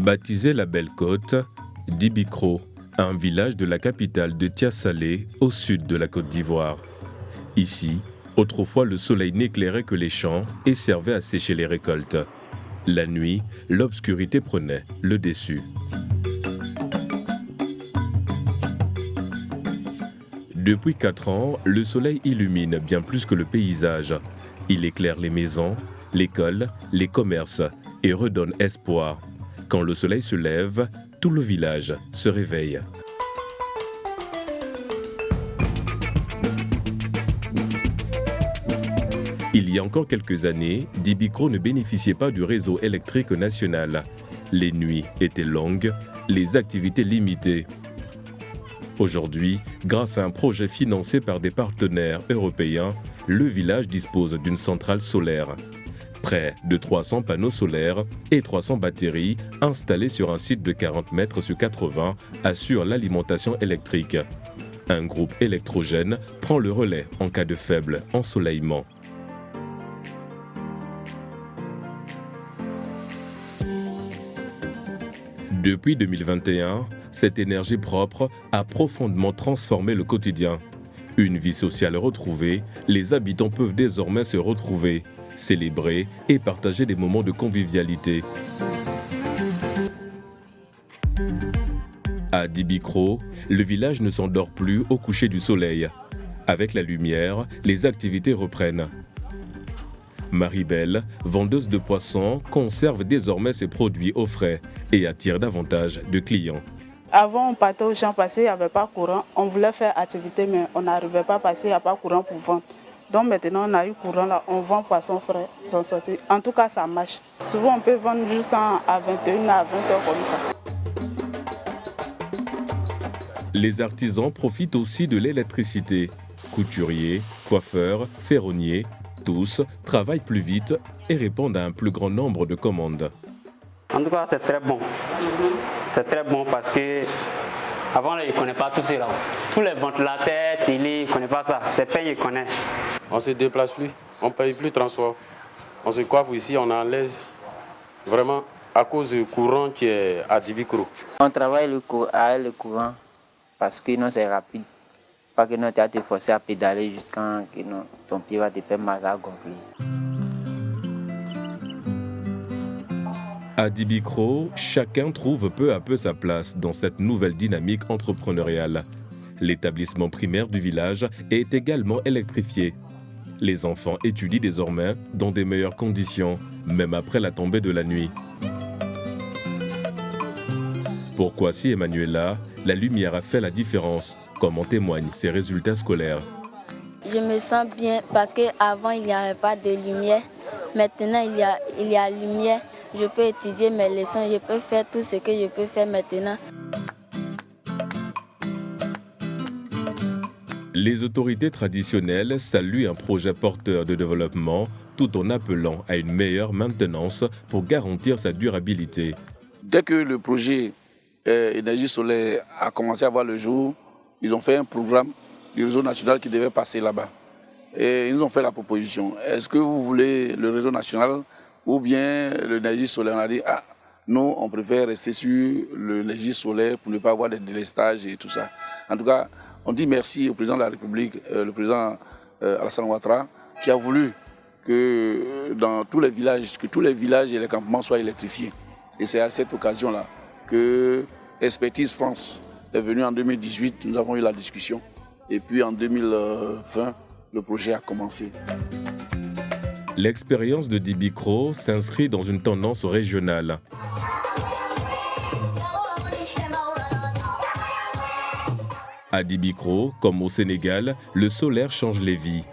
Baptisé la Belle Côte, Dibikro, un village de la capitale de Tia-Salé, au sud de la Côte d'Ivoire. Ici, autrefois le soleil n'éclairait que les champs et servait à sécher les récoltes. La nuit, l'obscurité prenait le dessus. Depuis 4 ans, le soleil illumine bien plus que le paysage. Il éclaire les maisons, l'école, les commerces et redonne espoir. Quand le soleil se lève, tout le village se réveille. Il y a encore quelques années, Dibikro ne bénéficiait pas du réseau électrique national. Les nuits étaient longues, les activités limitées. Aujourd'hui, grâce à un projet financé par des partenaires européens, le village dispose d'une centrale solaire. Près de 300 panneaux solaires et 300 batteries installées sur un site de 40 mètres sur 80 assurent l'alimentation électrique. Un groupe électrogène prend le relais en cas de faible ensoleillement. Depuis 2021, cette énergie propre a profondément transformé le quotidien. Une vie sociale retrouvée, les habitants peuvent désormais se retrouver, célébrer et partager des moments de convivialité. À Dibikro, le village ne s'endort plus au coucher du soleil. Avec la lumière, les activités reprennent. Marie-Belle, vendeuse de poissons, conserve désormais ses produits au frais et attire davantage de clients. Avant, on partait aux champs parce qu'il n'y avait pas courant. On voulait faire activité, mais on n'arrivait pas parce qu'il n'y a pas courant pour vendre. Donc maintenant, on a eu courant là, on vend poissons frais sans sortir. En tout cas, ça marche. Souvent, on peut vendre juste à 21 à 20 heures comme ça. Les artisans profitent aussi de l'électricité. Couturiers, coiffeurs, ferronniers, tous travaillent plus vite et répondent à un plus grand nombre de commandes. En tout cas, c'est très bon. C'est très bon parce que avant, ils ne connaissaient pas tout cela. Tous les ventilateurs, télé, ils ne connaissent pas ça. C'est payé, ils connaissent. On ne se déplace plus, on ne paye plus le transport. On se coiffe ici, on est en l'aise. Vraiment, à cause du courant qui est à Dibikro. On travaille avec le courant parce que non, c'est rapide. Pas que non, tu as été forcé à pédaler jusqu'à que ton pied va te faire mal à gonfler. À Dibikro, chacun trouve peu à peu sa place dans cette nouvelle dynamique entrepreneuriale. L'établissement primaire du village est également électrifié. Les enfants étudient désormais dans des meilleures conditions, même après la tombée de la nuit. Pour Kwasi Emmanuela, la lumière a fait la différence, comme en témoignent ses résultats scolaires. Je me sens bien parce qu'avant, il n'y avait pas de lumière. Maintenant, il y a lumière. Je peux étudier mes leçons, je peux faire tout ce que je peux faire maintenant. Les autorités traditionnelles saluent un projet porteur de développement tout en appelant à une meilleure maintenance pour garantir sa durabilité. Dès que le projet énergie solaire a commencé à voir le jour, ils ont fait un programme du réseau national qui devait passer là-bas. Et ils nous ont fait la proposition. Est-ce que vous voulez le réseau national ou bien l'énergie solaire? On a dit, nous, on préfère rester sur l'énergie solaire pour ne pas avoir des délestages et tout ça. En tout cas, on dit merci au président de la République, le président Alassane Ouattara, qui a voulu que dans tous les villages, que tous les villages et les campements soient électrifiés. Et c'est à cette occasion-là que Expertise France est venue en 2018. Nous avons eu la discussion. Et puis en 2020, le projet a commencé. L'expérience de Dibikro s'inscrit dans une tendance régionale. À Dibikro, comme au Sénégal, le solaire change les vies.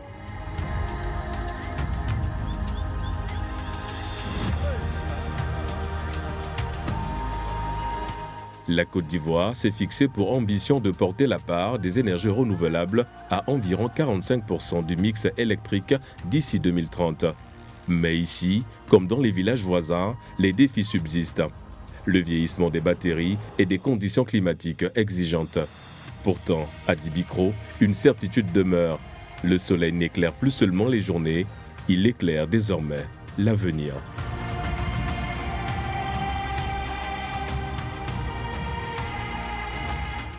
La Côte d'Ivoire s'est fixée pour ambition de porter la part des énergies renouvelables à environ 45% du mix électrique d'ici 2030. Mais ici, comme dans les villages voisins, les défis subsistent. Le vieillissement des batteries et des conditions climatiques exigeantes. Pourtant, à Dibikro, une certitude demeure. Le soleil n'éclaire plus seulement les journées, il éclaire désormais l'avenir.